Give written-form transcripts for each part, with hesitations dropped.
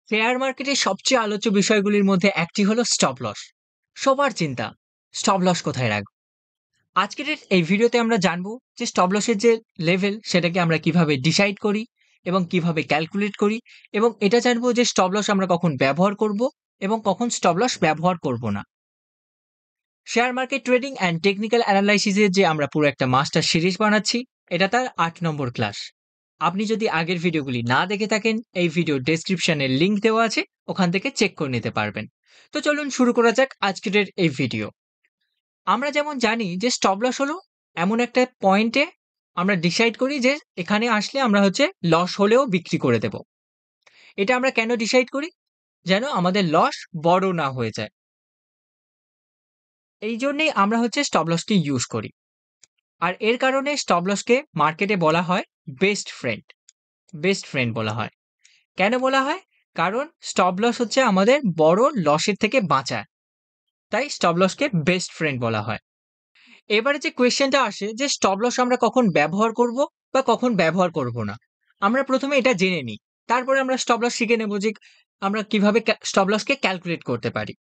Share মার্কেটের সবচেয়ে আলোচ্য বিষয়গুলির মধ্যে একটি হলো স্টপ লস। সবার চিন্তা, স্টপ লস কোথায় রাখবো? আজকের এই ভিডিওতে আমরা জানবো যে স্টপ লসের যে লেভেল সেটাকে আমরা কিভাবে ডিসাইড করি এবং কিভাবে ক্যালকুলেট করি, এবং এটা জানবো যে স্টপ লস আমরা কখন ব্যবহার করব এবং কখন স্টপ লস ব্যবহার করব না। Share market trading and technical অ্যানালাইসিসের যে আমরা পুরো একটা মাস্টার সিরিজ বানাচ্ছি, এটা তার ৮ নম্বর ক্লাস। আপনি যদি আগের ভিডিওগুলি না দেখে থাকেন, এই ভিডিও ডেসক্রিপশনে লিংক দেওয়া আছে, ওখান থেকে চেক করে নিতে পারবেন। তো চলুন শুরু করা যাক আজকের এই ভিডিও। আমরা যেমন জানি যে স্টপ লস হলো এমন একটা পয়েন্টে আমরা ডিসাইড করি যে এখানে আসলে আমরা লস হলেও বিক্রি করে দেব। এটা আমরা কেন ডিসাইড করি? যেন আমাদের লস বড় না হয়ে যায়। এই জন্যই আমরা স্টপ লসটি ইউজ করি। আর এর কারণে স্টপ লসকে মার্কেটে বলা হয় বেস্ট ফ্রেন্ড। বেস্ট ফ্রেন্ড বলা হয়। কেন বলা হয়? কারণ স্টপ লস আমাদের বড় লসের থেকে বাঁচায়। তাই স্টপ লসকে বেস্ট ফ্রেন্ড বলা হয়। এবারে যে কোয়েশ্চেনটা আসে যে স্টপ লস আমরা কখন ব্যবহার করব বা কখন ব্যবহার করব না। আমরা প্রথমে এটা জেনে নিই। তারপরে আমরা স্টপ লস শিখে নেব যে আমরা কিভাবে স্টপ লসকে ক্যালকুলেট করতে পারি।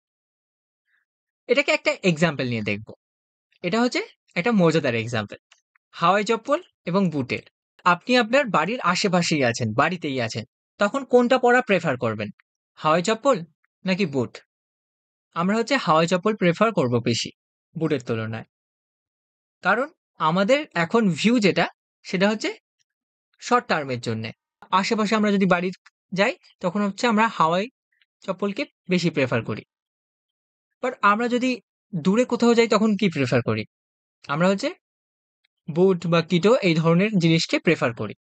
এটাকে একটা এক্সাম্পল নিয়ে দেখব। এটা একটা মজাদার এক্সাম্পল। হাওয়াই চপ্পল এবং বুটের। আপনি আপনার বাড়ির আশেপাশেই আছেন, বাড়িতেই আছেন। তখন কোনটা পরা প্রেফার করবেন? হাওয়াই চপ্পল নাকি বুট? আমরা হাওয়াই চপ্পল প্রেফার করব বেশি বুটের তুলনায়। কারণ আমাদের এখন ভিউ যেটা, সেটা শর্ট টার্মের জন্যে। আশেপাশে আমরা যদি বাড়ি যাই, তখন আমরা হাওয়াই চপ্পলকে বেশি প্রেফার করি। বাট আমরা যদি দূরে কোথাও যাই, তখন কি প্রেফার করি? আমরা বুট বা কিটো এই ধরনের জিনিসকে প্রেফার করি।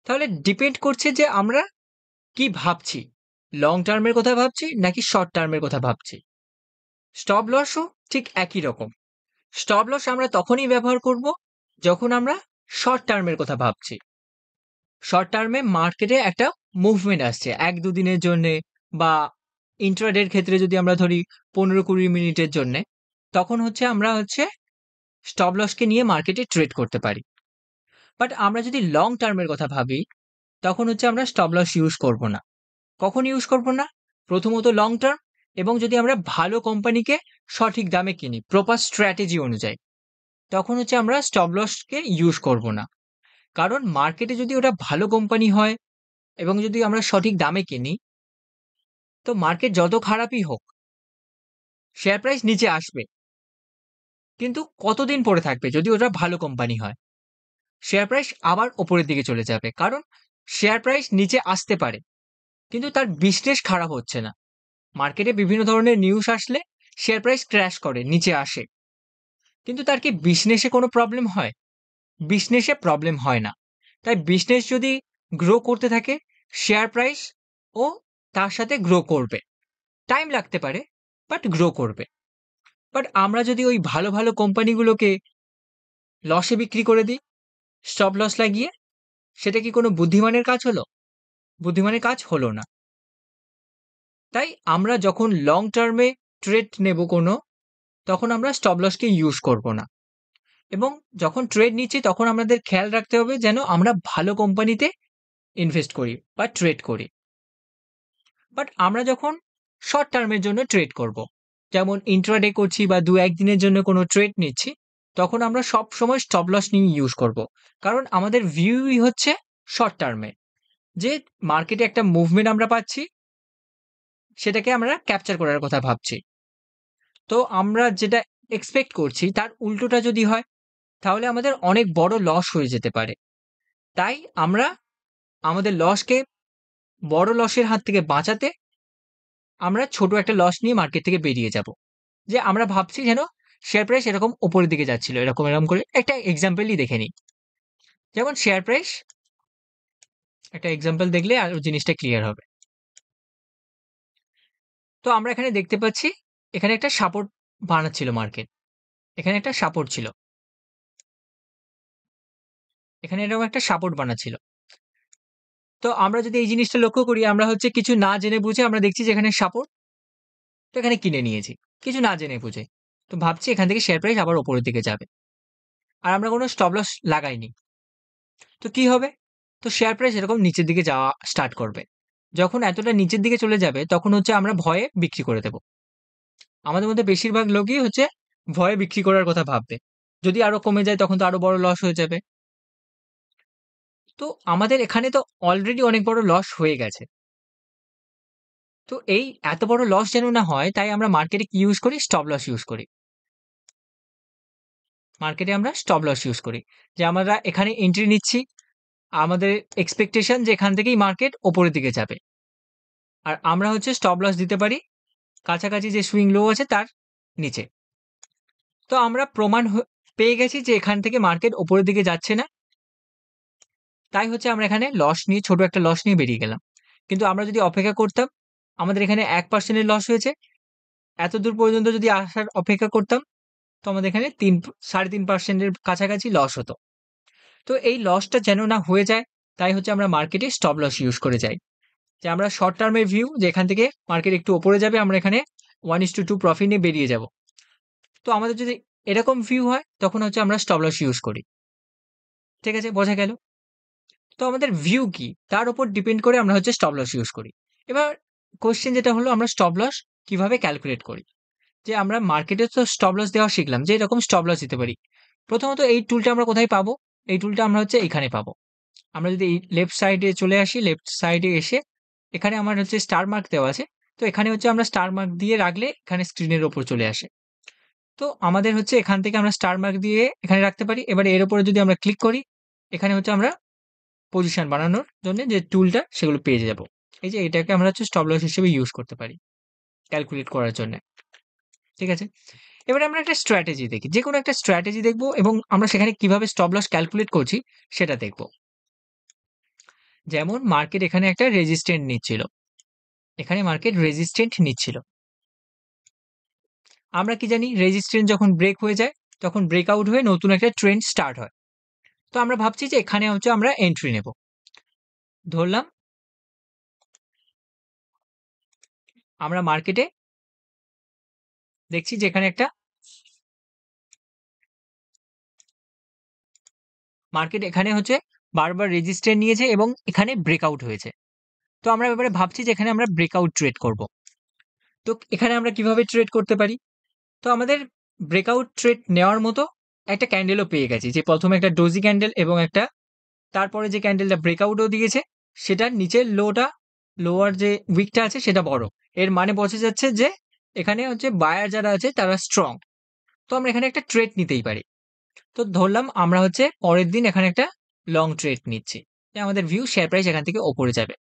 তাহলে ডিপেন্ড করছে যে আমরা কি ভাবছি, লং টার্মের কথা ভাবছি নাকি শর্ট টার্মের কথা ভাবছি। স্টপ লসও ঠিক একই রকম। স্টপ লস আমরা তখনই ব্যবহার করব যখন আমরা শর্ট টার্মের কথা ভাবছি। শর্ট টার্মে মার্কেটে একটা মুভমেন্ট আসছে ১-২ দিনের জন্য, বা ইন্ট্রাডের ক্ষেত্রে যদি আমরা ধরি ১৫-২০ মিনিটের জন্য, তখন আমরা স্টপ লসকে নিয়ে মার্কেটে ট্রেড করতে পারি। বাট আমরা যদি লং টার্মের কথা ভাবি, তখন আমরা স্টপ লস ইউজ করব না। কখন ইউজ করব না? প্রথমত লং টার্ম, এবং যদি আমরা ভালো কোম্পানিকে সঠিক দামে কিনি প্রপার স্ট্র্যাটেজি অনুযায়ী, তখন আমরা স্টপ লসকে ইউজ করব না। কারণ মার্কেটে যদি ওটা ভালো কোম্পানি হয় এবং যদি আমরা সঠিক দামে কিনি, তো মার্কেট যত খারাপই হোক, শেয়ার প্রাইস নিচে আসবে। কিন্তু কতদিন পরে থাকবে? যদি ওটা ভালো কোম্পানি হয়, শেয়ার প্রাইস আবার ওপরের দিকে চলে যাবে। কারণ শেয়ার প্রাইস নিচে আসতে পারে, কিন্তু তার বিজনেস খারাপ হচ্ছে না। মার্কেটে বিভিন্ন ধরনের নিউজ আসলে শেয়ার প্রাইস ক্র্যাশ করে, নিচে আসে। কিন্তু তার কি বিজনেসে কোনো প্রবলেম হয়? বিজনেসে প্রবলেম হয় না। তাই বিজনেস যদি গ্রো করতে থাকে, শেয়ার প্রাইস ও তার সাথে গ্রো করবে। টাইম লাগতে পারে, বাট গ্রো করবে। বাট আমরা যদি ওই ভালো, ভালো কোম্পানিগুলোকে লসে বিক্রি করে দিই, স্টপ লস লাগিয়ে, সেটা কি কোনো বুদ্ধিমানের কাজ হলো? বুদ্ধিমানের কাজ হলো না। তাই আমরা যখন লং টার্মে ট্রেড নেব কোনো, তখন আমরা স্টপ লসকে ইউজ করব না। এবং যখন ট্রেড নিচ্ছি, তখন আমাদের খেয়াল রাখতে হবে যেন আমরা ভালো কোম্পানিতে ইনভেস্ট করি বা ট্রেড করি। বাট আমরা যখন শর্ট টার্মের জন্য ট্রেড করব, যেমন ইন্ট্রাডে করছি বা ২-১ দিনের জন্য কোনো ট্রেড নিচ্ছি, তখন আমরা সবসময় স্টপ লস নিয়ে ইউজ করব। কারণ আমাদের ভিউই শর্ট টার্মে, যে মার্কেটে একটা মুভমেন্ট আমরা পাচ্ছি, সেটাকে আমরা ক্যাপচার করার কথা ভাবছি। তো আমরা যেটা এক্সপেক্ট করছি তার উল্টোটা যদি হয়, তাহলে আমাদের অনেক বড় লস হয়ে যেতে পারে। তাই আমরা আমাদের লসকে, বড় লসের হাত থেকে বাঁচাতে, আমরা ছোট একটা লস নিয়ে মার্কেট থেকে বেরিয়ে যাব। যে আমরা ভাবছি যেন শেয়ার প্রাইস এরকম উপরের দিকে যাচ্ছিল, এরকম করে একটা এক্সাম্পলই দেখে নিই। যেমন শেয়ার প্রাইস, একটা এক্সাম্পল দেখলে আরো জিনিসটা ক্লিয়ার হবে। তো আমরা এখানে দেখতে পাচ্ছি, এখানে একটা সাপোর্ট বানাচ্ছিল মার্কেট। এখানে একটা সাপোর্ট ছিল, এখানে এরকম একটা সাপোর্ট বানাচ্ছিল। তো আমরা যদি এই জিনিসটা লক্ষ্য করি, আমরা কিছু না জেনে বুঝে আমরা দেখছি যে এখানে সাপোর্ট, তো এখানে কিনে নিয়েছি কিছু না জেনে বুঝে। তো ভাবছি এখান থেকে শেয়ার প্রাইস আবার উপরের দিকে যাবে, আর আমরা কোনো স্টপ লস লাগাইনি। তো কি হবে? তো শেয়ার প্রাইস এরকম নিচের দিকে যাওয়া স্টার্ট করবে। যখন এতটা নিচের দিকে চলে যাবে তখন হচ্ছে আমরা ভয়ে বিক্রি করে দেব। আমাদের মধ্যে বেশিরভাগ লোকই হচ্ছে ভয়ে বিক্রি করার কথা ভাববে। যদি আরো কমে যায় তখন তো আরো বড় লস হয়ে যাবে। তো আমাদের এখানে তো অলরেডি অনেক বড় লস হয়ে গেছে। তো এই এত বড় লস যেন না হয় তাই আমরা মার্কেটে কি ইউজ করি? স্টপ লস ইউজ করি। মার্কেটে আমরা স্টপ লস ইউজ করি। যে আমরা এখানে এন্ট্রি নিচ্ছি, আমাদের এক্সপেকটেশন যে এখান থেকেই মার্কেট উপরের দিকে যাবে। আর আমরা হচ্ছে স্টপ লস দিতে পারি কাছাকাছি যে সুইং লো আছে তার নিচে। তো আমরা প্রমাণ পেয়ে গেছি যে এখান থেকে মার্কেট উপরের দিকে যাচ্ছে না। তাই হচ্ছে আমরা এখানে লস নিয়ে ছোট একটা লস নিয়ে বেরিয়ে গেলাম। কিন্তু আমরা যদি অপেক্ষা করতাম, আমাদের এখানে 1% এর লস হয়েছে। এতদূর পর্যন্ত যদি আসার অপেক্ষা করতাম, তো আমাদের এখানে 3.5% এর কাছাকাছি লস হতো। তো এই লসটা যেন না হয়ে যায়, তাই হচ্ছে আমরা মার্কেটে স্টপ লস ইউজ করে যাই। যে আমরা শর্ট টার্মের ভিউ যে এখান থেকে মার্কেট একটু উপরে যাবে, আমরা এখানে 1:2 প্রফিট নিয়ে বেরিয়ে যাব। তো আমাদের যদি এরকম ভিউ হয়, তখন হচ্ছে আমরা স্টপ লস ইউজ করি। ঠিক আছে? বোঝা গেল? তো আমাদের ভিউ কি? তার উপর ডিপেন্ড করে আমরা হচ্ছে স্টপ লস ইউজ করি। এবার কোয়েশ্চেন যেটা হলো আমরা স্টপ লস কিভাবে ক্যালকুলেট করি? যে আমরা মার্কেটে তো স্টপ লস দেওয়া শিখলাম যে এরকম স্টপ লস দিতে পারি। প্রথমত এই টুলটা আমরা কোথায় পাবো? এই টুলটা আমরা হচ্ছে এখানে পাবো। আমরা যদি এই লেফট সাইডে চলে আসি, লেফট সাইডে এসে এখানে আমার হচ্ছে স্টার মার্ক দেওয়া আছে। তো এখানে হচ্ছে আমরা স্টার মার্ক দিয়ে রাখলে এখানে স্ক্রিনের উপর চলে আসে। তো আমাদের হচ্ছে এখান থেকে আমরা স্টার মার্ক দিয়ে এখানে রাখতে পারি। এবারে এর উপরে যদি আমরা ক্লিক করি, এখানে হচ্ছে আমরা পজিশন বানানোর জন্য যে টুলটা সেগুলো পেয়ে যাব। এই যে এটাকে আমরা হচ্ছে স্টপ লস হিসেবে ইউজ করতে পারি ক্যালকুলেট করার জন্য। ঠিক আছে? এবারে আমরা একটা স্ট্র্যাটেজি দেখি। যেকোনো একটা স্ট্র্যাটেজি দেখব এবং আমরা সেখানে কিভাবে স্টপ লস ক্যালকুলেট করছি সেটা দেখব। যেমন মার্কেট এখানে একটা রেজিস্ট্যান্ট নিচ্ছিল। এখানে মার্কেট রেজিস্ট্যান্ট নিচ্ছিল। আমরা কি জানি রেজিস্ট্যান্ট যখন ব্রেক হয়ে যায় তখন ব্রেকআউট হয়ে নতুন একটা ট্রেন্ড স্টার্ট হয়। তো আমরা ভাবছি যে এখানে হচ্ছে আমরা এন্ট্রি নেব। ধরলাম আমরা মার্কেটে দেখছি যে এখানে একটা মার্কেট এখানে হচ্ছে বারবার রেজিস্ট্যান্ট নিয়েছে এবং এখানে ব্রেকআউট হয়েছে। তো আমরা এবারে ভাবছি যে এখানে আমরা ব্রেকআউট ট্রেড করব। তো এখানে আমরা কিভাবে ট্রেড করতে পারি? তো আমাদের ব্রেকআউট ট্রেড নেওয়ার মতো একটা ক্যান্ডেলও পেয়ে গেছি, যে প্রথমে একটা ডোজি ক্যান্ডেল এবং একটা তারপরে যে ক্যান্ডেলটা ব্রেকআউটও দিয়েছে সেটার নিচের লোয়ার যে উইকটা আছে সেটা বড়। এর মানে বোঝা যাচ্ছে যে এখানে হচ্ছে বায়ার যারা আছে তারা স্ট্রং। তো আমরা এখানে একটা ট্রেড নিতেই পারি। তো ধরলাম আমরা হচ্ছে পরের দিন এখানে একটা লং ট্রেড নিচ্ছি, যে আমাদের ভিউ শেয়ার প্রাইস এখান থেকে ওপরে যাবে,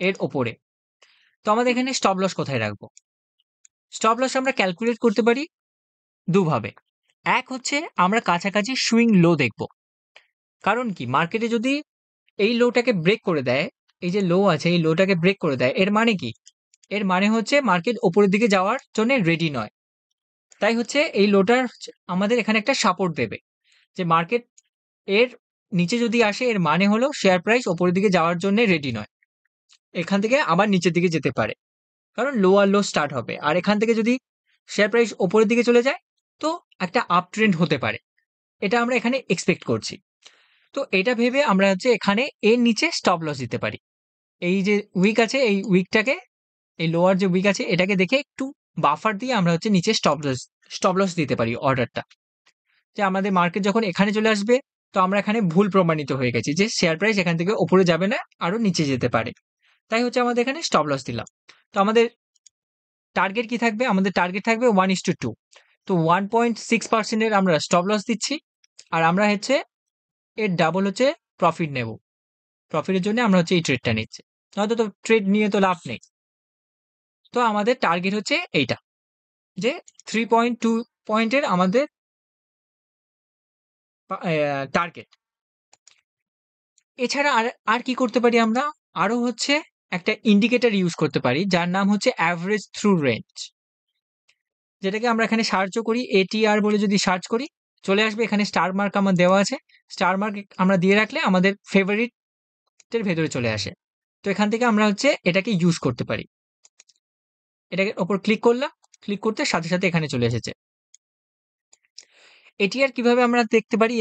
এর ওপরে। তো আমাদের এখানে স্টপ লস কোথায় রাখবো? স্টপ লস আমরা ক্যালকুলেট করতে পারি দুভাবে। এক হচ্ছে আমরা কাছাকাছি সুইং লো দেখব। কারণ কি মার্কেটে যদি এই লোটাকে ব্রেক করে দেয়, এই যে লো আছে এই লোটাকে ব্রেক করে দেয়, এর মানে কি? এর মানে হচ্ছে মার্কেট উপরের দিকে যাওয়ার জন্য রেডি নয়। তাই হচ্ছে এই লোটার আমাদের এখানে একটা সাপোর্ট দেবে, যে মার্কেট এর নিচে যদি আসে এর মানে হলো শেয়ার প্রাইস উপরের দিকে যাওয়ার জন্য রেডি নয়, এখান থেকে আবার নিচের দিকে যেতে পারে, কারণ লোয়ার লো স্টার্ট হবে। আর এখান থেকে যদি শেয়ার প্রাইস উপরের দিকে চলে যায় তো একটা আপ ট্রেন্ড হতে পারে, এটা আমরা এখানে এক্সপেক্ট করছি। তো এটা ভেবে আমরা হচ্ছে এখানে এর নিচে স্টপ লস দিতে পারি। এই যে উইক আছে এই উইকটাকে, এই লোয়ার যে উইক আছে এটাকে দেখে একটু বাফার দিয়ে আমরা হচ্ছে নিচে স্টপ লস দিতে পারি অর্ডারটা, যে আমাদের মার্কেট যখন এখানে চলে আসবে তো আমরা এখানে ভুল প্রমাণিত হয়ে গেছি যে শেয়ার প্রাইস এখান থেকে উপরে যাবে না, আরো নিচে যেতে পারে। তাই হচ্ছে আমাদের এখানে স্টপ লস দিলাম। তো আমাদের টার্গেট কি থাকবে? আমাদের টার্গেট থাকবে 1:2। তো 1.6% এর আমরা স্টপ লস দিচ্ছি, আর আমরা হচ্ছে এর ডাবল হচ্ছে প্রফিট নেব। প্রফিটের জন্য আমরা হচ্ছে এই ট্রেডটা নিচ্ছি, নয়তো তো ট্রেড নিয়ে তো লাভ নেই। তো আমাদের টার্গেট হচ্ছে এইটা, যে 3.2 পয়েন্টের আমাদের টার্গেট। এছাড়া আর আর কি করতে পারি আমরা? আরো হচ্ছে একটা ইন্ডিকেটর ইউজ করতে পারি যার নাম হচ্ছে অ্যাভারেজ থ্রু রেঞ্জ, যেটাকে আমরা এখানে সার্চও করি, এটিআর বলে যদি সার্চ করি চলে আসবে। এখানে স্টার মার্ক আমার দেওয়া আছে, স্টার মার্ক আমরা দিয়ে রাখলে আমাদের ফেভারিটের ভেতরে চলে আসে। তো এখান থেকে আমরা হচ্ছে এটাকে ইউজ করতে পারি। এটাকে ওপর ক্লিক করলাম, ক্লিক করতে সাথে সাথে এখানে চলে এসেছে। এটিআর কিভাবে আমরা দেখতে পারি?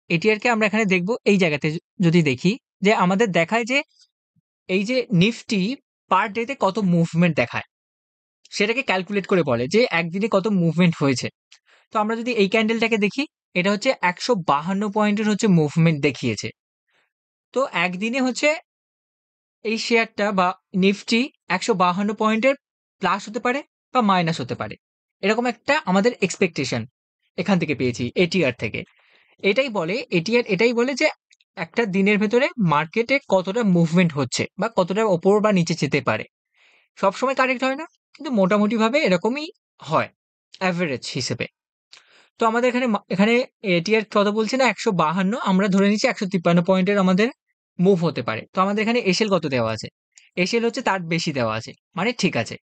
এটিআর কে আমরা এখানে দেখব, এই জায়গাতে যদি দেখি যে আমাদের দেখায় যে এই যে নিফটি পার ডেতে কত মুভমেন্ট দেখায় সেটাকে ক্যালকুলেট করে বলে যে একদিনে কত মুভমেন্ট হয়েছে। তো আমরা যদি এই ক্যান্ডেলটাকে দেখি, এটা হচ্ছে 152 পয়েন্টের হচ্ছে মুভমেন্ট দেখিয়েছে। তো একদিনে হচ্ছে এই শেয়ারটা বা নিফটি 152 পয়েন্টের প্লাস হতে পারে বা মাইনাস হতে পারে। এরকম একটা আমাদের এক্সপেকটেশন এখান থেকে পেয়েছি এটিআর থেকে। এটিআর এটাই বলে যে একটা দিনের ভেতরে মার্কেটে কতটা মুভমেন্ট হচ্ছে বা কতটা ওপর বা নিচে যেতে পারে। সবসময় কারেক্ট হয় না, কিন্তু মোটামুটিভাবে এরকমই হয় অ্যাভারেজ হিসেবে। তো আমাদের এখানে এটিআর কত বলছে না 152, আমরা ধরে নিচ্ছি 153 পয়েন্টের আমাদের মুভ হতে পারে। তো আমাদের এখানে এসএল কত দেওয়া আছে? এসএল হচ্ছে তার বেশি দেওয়া আছে, মানে ঠিক আছে।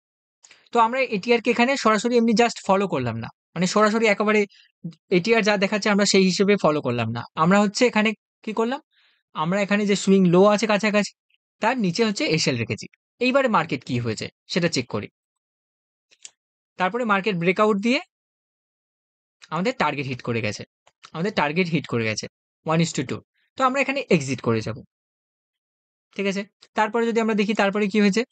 তো আমরা এটিআর কে এখানে সরাসরি এমনি জাস্ট ফলো করলাম না, মানে সরাসরি একেবারে এটিআর যা দেখাচ্ছে আমরা সেই হিসেবে ফলো করলাম না। আমরা হচ্ছে এখানে কি করলাম, আমরা এখানে যে সুইং লো আছে কাছাকাছি তার নিচে হচ্ছে এসএল রেখেছি। এইবারে মার্কেট কি হয়েছে সেটা চেক করি। তারপরে মার্কেট ব্রেকআউট দিয়ে আমাদের টার্গেট হিট করে গেছে, আমাদের টার্গেট হিট করে গেছে 1:2। তো আমরা এখানে এক্সিট করে যাব। ঠিক আছে, তারপরে যদি আমরা দেখি তারপরে কি হয়েছে,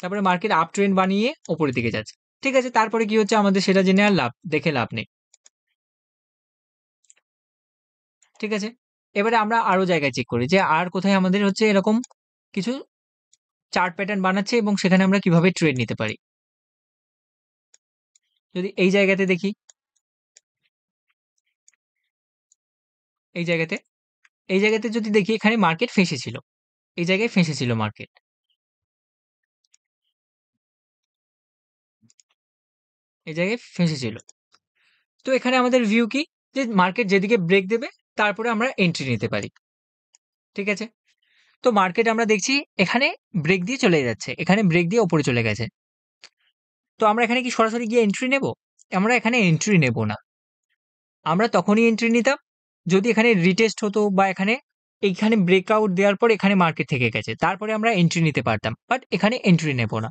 তারপরে মার্কেট আপ ট্রেন্ড বানিয়ে ওপরের দিকে যাচ্ছে। ঠিক আছে, তারপরে কি হচ্ছে আমাদের সেটা জেনে আর দেখে লাভ নেই। ঠিক আছে, এবারে আমরা আরো জায়গায় চেক করি যে আর কোথায় আমাদের হচ্ছে এরকম কিছু চার্ট প্যাটার্ন বানাচ্ছে এবং সেখানে আমরা কিভাবে ট্রেড নিতে পারি। যদি এই জায়গাতে দেখি, এই জায়গাতে এই জায়গাতে যদি দেখি, এখানে মার্কেট ফেঁসেছিল, এই জায়গায় ফেঁসেছিল মার্কেট, এই জায়গায় ফেঁসেছিল। তো এখানে আমাদের ভিউ কি, যে মার্কেট যেদিকে ব্রেক দেবে তারপরে আমরা এন্ট্রি নিতে পারি। ঠিক আছে, তো মার্কেট আমরা দেখছি এখানে ব্রেক দিয়ে চলে যাচ্ছে, এখানে ব্রেক দিয়ে ওপরে চলে গেছে। তো আমরা এখানে কি সরাসরি গিয়ে এন্ট্রি নেব? আমরা এখানে এন্ট্রি নেব না। আমরা তখনই এন্ট্রি নিতাম যদি এখানে রিটেস্ট হতো বা এইখানে ব্রেকআউট দেওয়ার পর এখানে মার্কেট থেকে গেছে, তারপরে আমরা এন্ট্রি নিতে পারতাম। বাট এখানে এন্ট্রি নেব না।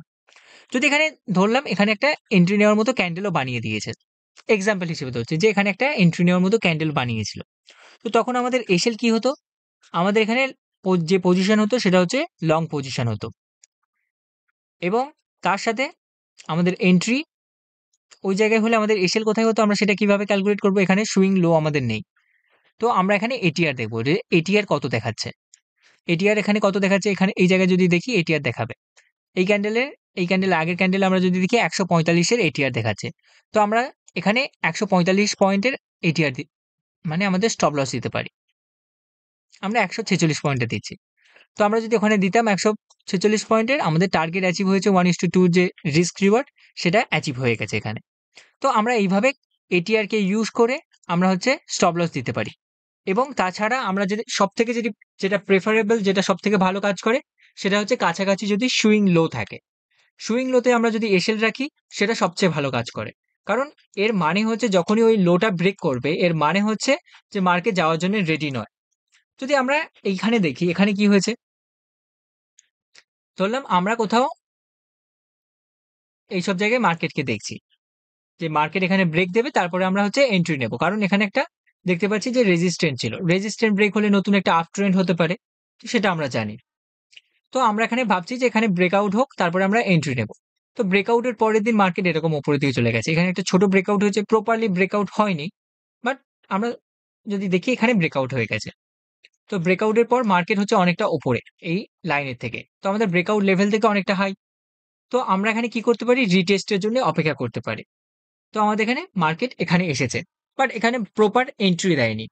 যদি এখানে ধরলাম এখানে একটা এন্ট্রি নেওয়ার মতো ক্যান্ডেলও বানিয়ে দিয়েছে, এক্সাম্পল হিসেবে ধরছি যে এখানে একটা এন্ট্রি নেওয়ার মতো ক্যান্ডেল বানিয়েছিল, তো তখন আমাদের এসএল কি হতো? আমাদের এখানে যে পজিশন হতো সেটা হচ্ছে লং পজিশন হতো, এবং তার সাথে আমাদের এন্ট্রি ওই জায়গায় হলে আমাদের এসএল কোথায় হতো, আমরা সেটা কিভাবে ক্যালকুলেট করবো? এখানে সুইং লো আমাদের নেই, তো আমরা এখানে এটিআর দেখবো যে এটিআর কত দেখাচ্ছে। এটিআর এখানে কত দেখাচ্ছে, এখানে এই জায়গায় যদি দেখি এটিআর দেখাবে এই ক্যান্ডেলের, এই ক্যান্ডেল আগের ক্যান্ডেল আমরা যদি দেখি 145-এর এটিআর দেখাচ্ছে। তো আমরা এখানে 145 পয়েন্টের এটিআর মানে আমাদের স্টপ লস দিতে পারি। আমরা 146 পয়েন্টে দিচ্ছি। তো আমরা যদি ওখানে দিতাম 146 পয়েন্টের, আমাদের টার্গেট অ্যাচিভ হয়েছে 1:2 যে রিস্ক রিওয়ার্ড, সেটা অ্যাচিভ হয়ে গেছে এখানে। তো আমরা এইভাবে এটিআর কে ইউজ করে আমরা হচ্ছে স্টপ লস দিতে পারি। এবং তাছাড়া আমরা যেটা প্রেফারেবল, যেটা সবথেকে ভালো কাজ করে, সেটা হচ্ছে কাছাকাছি যদি সুইং লো থাকে। সুইং লোতে আমরা যদি এসএল রাখি, সেটা সবচেয়ে ভালো কাজ করে। কারণ এর মানে হচ্ছে যখনই ওই লোটা ব্রেক করবে, এর মানে হচ্ছে যে মার্কেট যাওয়ার জন্য রেডি নয়। যদি আমরা এইখানে দেখি, এখানে কি হয়েছে, ধরলাম আমরা কোথাও এইসব জায়গায় মার্কেটকে দেখছি যে মার্কেট এখানে ব্রেক দেবে, তারপরে আমরা হচ্ছে এন্ট্রি নেব। কারণ এখানে একটা দেখতে পাচ্ছি যে রেজিস্ট্যান্ট ছিল, রেজিস্ট্যান্ট ব্রেক হলে নতুন একটা আপ ট্রেন্ড হতে পারে, তো সেটা আমরা জানি। তো আমরা এখানে ভাবছি যে এখানে ব্রেকআউট হোক, তারপরে আমরা এন্ট্রি নেব। তো ব্রেকআউটের পরের দিন মার্কেট এরকম উপরের দিকে চলে গেছে, এখানে একটা ছোট ব্রেকআউট হয়েছে, প্রপারলি ব্রেকআউট হয়নি, বাট আমরা যদি দেখি এখানে ব্রেকআউট হয়ে গেছে। তো ব্রেকআউটের পর মার্কেট হচ্ছে অনেকটা উপরে এই লাইনের থেকে, তো আমাদের ব্রেকআউট লেভেল থেকে অনেকটা হাই। তো আমরা এখানে কি করতে পারি, রিটেস্টের জন্য অপেক্ষা করতে পারি। তো আমাদের এখানে মার্কেট এখানে এসেছে, বাট এখানে প্রপার এন্ট্রি দেয়নি।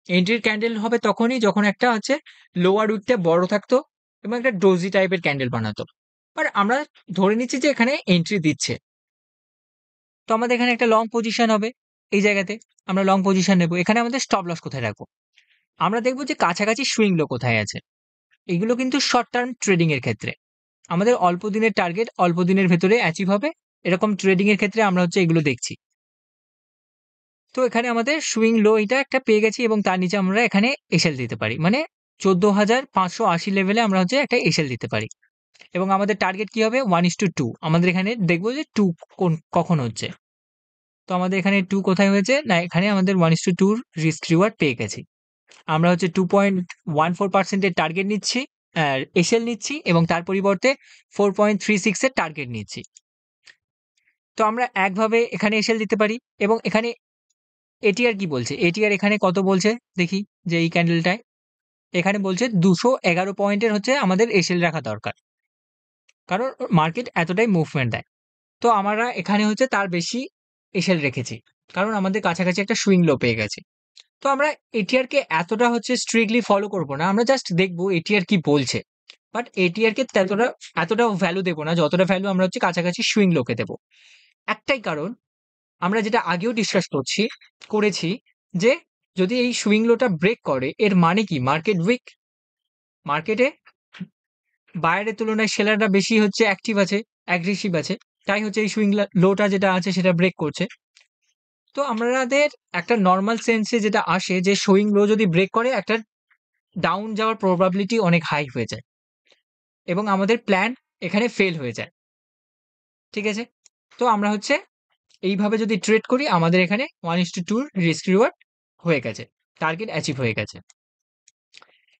এন্ট্রির ক্যান্ডেল হবে তখনই যখন একটা হচ্ছে লোয়ার উইকটা বড় থাকতো এবং একটা ডোজি টাইপের ক্যান্ডেল বানাতো। বাট আমরা ধরে নিচ্ছি যে এখানে এন্ট্রি দিচ্ছে, তো আমাদের এখানে একটা লং পজিশন হবে। এই জায়গাতে আমরা লং পজিশন নেব। এখানে আমাদের স্টপ লস কোথায় রাখবো? আমরা দেখবো যে কাছাকাছি সুইং লো কোথায় আছে। এগুলো কিন্তু শর্ট টার্ম ট্রেডিং এর ক্ষেত্রে আমাদের অল্প দিনের টার্গেট অল্প দিনের ভেতরে অ্যাচিভ হবে, এরকম ট্রেডিং এর ক্ষেত্রে আমরা হচ্ছে এগুলো দেখছি। তো এখানে আমাদের সুইং লো এটা একটা পেয়ে গেছি এবং তার নিচে আমরা এখানে এসএল দিতে পারি, মানে 14,580 লেভেলে আমরা হচ্ছে একটা এসএল দিতে পারি। এবং আমাদের টার্গেট কি হবে? 1:2। আমাদের এখানে দেখবো যে 2 কখন হচ্ছে। তো আমাদের এখানে 2 কোথায় হয়েছে? না, এখানে আমাদের 1:2 রিস্ক রিওয়ার্ড পেয়ে গেছি। আমরা হচ্ছে 2.14% এর টার্গেট নিচ্ছি, এসএল নিচ্ছি এবং তার পরিবর্তে 4.36 এর টার্গেট নিচ্ছি। তো আমরা একভাবে এখানে এসএল দিতে পারি এবং এখানে এটিআর কি বলছে? এটিআর এখানে কত বলছে দেখি, যে এই ক্যান্ডেলটায় এখানে বলছে 211 পয়েন্টের হচ্ছে আমাদের এসএল রাখা দরকার। কারণ মার্কেট এতটাই মুভমেন্ট দেয়। তো আমরা এখানে হচ্ছে তার বেশি এসএল রেখেছি। কারণ আমাদের কাছাকাছি একটা সুইং লো পেয়ে গেছি। তো আমরা এটিআর কে এতটা হচ্ছে স্ট্রিক্টলি ফলো করব না। আমরা জাস্ট দেখব এটিআর কি বলছে। বাট এটিআর কে এতটাও ভ্যালু দেব না, যতটা ভ্যালু আমরা হচ্ছে কাছাকাছি সুইং লোকে দেব। একটাই কারণ, আমরা যেটা আগেও ডিসকাস করেছি যে যদি এই সুইং লোটা ব্রেক করে এর মানে কি মার্কেট উইক। মার্কেটে বায়ারের তুলনায় সেলাররা বেশি হচ্ছে অ্যাক্টিভ আছে, অ্যাগ্রেসিভ আছে। তাই হচ্ছে এই সুইং লোটা যেটা আছে সেটা ব্রেক করছে। তো আমাদের একটা নরমাল সেন্সে যেটা আসে যে সুইং লো যদি ব্রেক করে একটা ডাউন যাওয়ার প্রবাবিলিটি অনেক হাই হয়ে যায় এবং আমাদের প্ল্যান এখানে ফেল হয়ে যায়। ঠিক আছে? তো আমরা হচ্ছে এইভাবে যদি ট্রেড করি আমাদের এখানে 1:2 রিস্ক রিওয়ার্ড হয়ে গেছে। টার্গেট অ্যাচিভ হয়ে গেছে।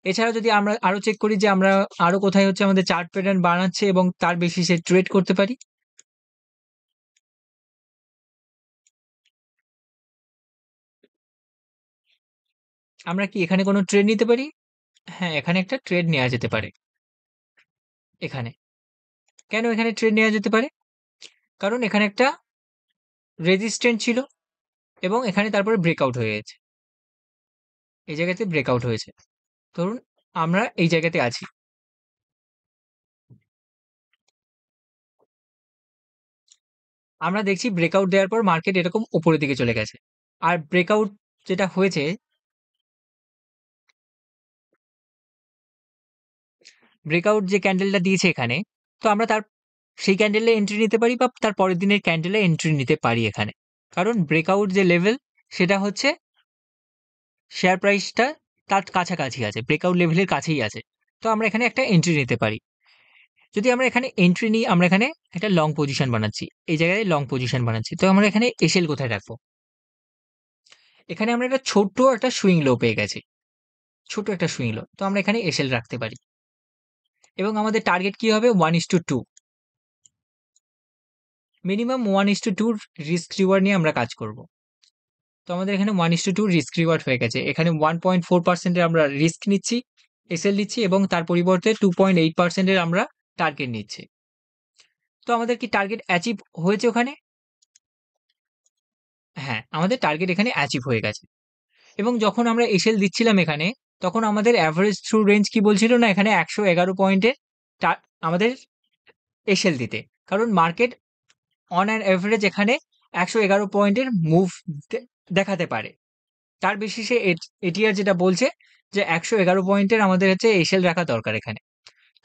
এছাড়া যদি আমরা আরো চেক করি যে আমরা আরো কোথায় হচ্ছে আমাদের চার্ট প্যাটার্ন বানাচ্ছে এবং তার বেসিসে ট্রেড করতে পারি। আমরা কি এখানে কোনো ট্রেড নিতে পারি? হ্যাঁ, এখানে একটা ট্রেড নেওয়া যেতে পারে। এখানে। কেন এখানে ট্রেড নেওয়া যেতে পারে? কারণ এখানে একটা রেজিস্ট্যান্স ছিল এবং এখানে তারপরে ব্রেকআউট হয়ে গেছে। এই জায়গাতে ব্রেকআউট হয়েছে। ধরুন আমরা এই জায়গাতে আছি। আমরা দেখছি ব্রেকআউট দেওয়ার পর মার্কেট এরকম উপরের দিকে চলে গেছে। আর ব্রেকআউট যেটা হয়েছে, ব্রেকআউট যে ক্যান্ডেলটা দিয়েছে এখানে, তো আমরা সেই ক্যান্ডেলে এন্ট্রি নিতে পারি বা তার পরের দিনের ক্যান্ডেলে এন্ট্রি নিতে পারি এখানে। কারণ ব্রেকআউট যে লেভেল সেটা হচ্ছে শেয়ার প্রাইসটা তার কাছাকাছি আছে, ব্রেকআউট লেভেলের কাছেই আছে। তো আমরা এখানে একটা এন্ট্রি নিতে পারি। যদি আমরা এখানে এন্ট্রি নিই, আমরা এখানে একটা লং পজিশন বানাচ্ছি। এই জায়গায় লং পজিশন বানাচ্ছি। তো আমরা এখানে এসএল কোথায় রাখবো? এখানে আমরা একটা ছোট্ট একটা সুইং লো পেয়ে গেছি। ছোট একটা সুইং লো। তো আমরা এখানে এসএল রাখতে পারি। এবং আমাদের টার্গেট কি হবে? 1:2। মিনিমাম 1:2 রিস্ক রিওয়ার্ড নিয়ে আমরা কাজ করব। তো আমাদের এখানে 1:2 রিস্ক রিওয়ার্ড হয়ে গেছে। এখানে 1.4% এর আমরা রিস্ক নিচ্ছি, এসএল নিচ্ছি এবং তার পরিবর্তে 2.8% এর আমরা টার্গেট নিচ্ছি। তো আমাদের কি টার্গেট অ্যাচিভ হয়েছে ওখানে? হ্যাঁ, আমাদের টার্গেট এখানে অ্যাচিভ হয়ে গেছে। এবং যখন আমরা এসএল দিচ্ছিলাম এখানে, তখন আমাদের এভারেজ থ্রু রেঞ্জ কি বলছিল না এখানে 111 পয়েন্টের আমাদের এসএল দিতে। কারণ মার্কেট অন অ্যান এভারেজ এখানে 111 পয়েন্টের মুভ দেখাতে পারে। তার বেসিসে এটিআর যেটা বলছে যে 111 পয়েন্টের আমাদের হচ্ছে এসএল রাখা দরকার এখানে।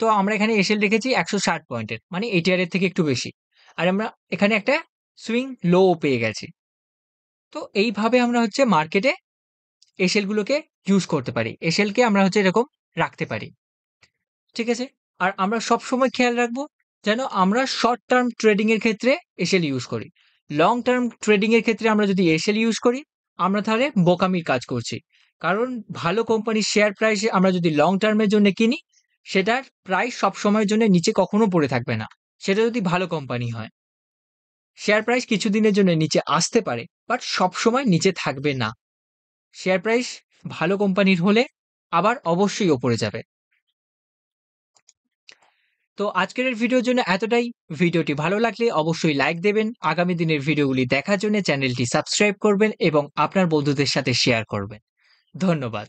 তো আমরা এখানে এসএল রেখেছি 160 পয়েন্টের, মানে এটিআর এর থেকে একটু বেশি। আর আমরা এখানে একটা সুইং লো পেয়ে গেছি। তো এইভাবে আমরা হচ্ছে মার্কেটে এসএল গুলোকে ইউজ করতে পারি। এসএল কে আমরা হচ্ছে এরকম রাখতে পারি। ঠিক আছে? আর আমরা সবসময় খেয়াল রাখবো যেন আমরা শর্ট টার্ম ট্রেডিং এর ক্ষেত্রে এসএল ইউজ করি। লং টার্ম ট্রেডিং এর ক্ষেত্রে আমরা যদি এসএল ইউজ করি, আমরা তাহলে বোকামির কাজ করছি। কারণ ভালো কোম্পানির শেয়ার প্রাইস আমরা যদি লং টার্মের জন্য কিনি, সেটার প্রাইস সবসময়ের জন্য নিচে কখনো পড়ে থাকবে না। সেটা যদি ভালো কোম্পানি হয়। শেয়ার প্রাইস কিছুদিনের জন্য নিচে আসতে পারে, বাট সবসময় নিচে থাকবে না। শেয়ার প্রাইস ভালো কোম্পানির হলে আবার অবশ্যই ওপরে যাবে। তো আজকের এই ভিডিওর জন্য এতটাই। ভিডিওটি ভালো লাগলে অবশ্যই লাইক দেবেন। আগামী দিনের ভিডিওগুলি দেখার জন্য চ্যানেলটি সাবস্ক্রাইব করবেন এবং আপনার বন্ধুদের সাথে শেয়ার করবেন। ধন্যবাদ।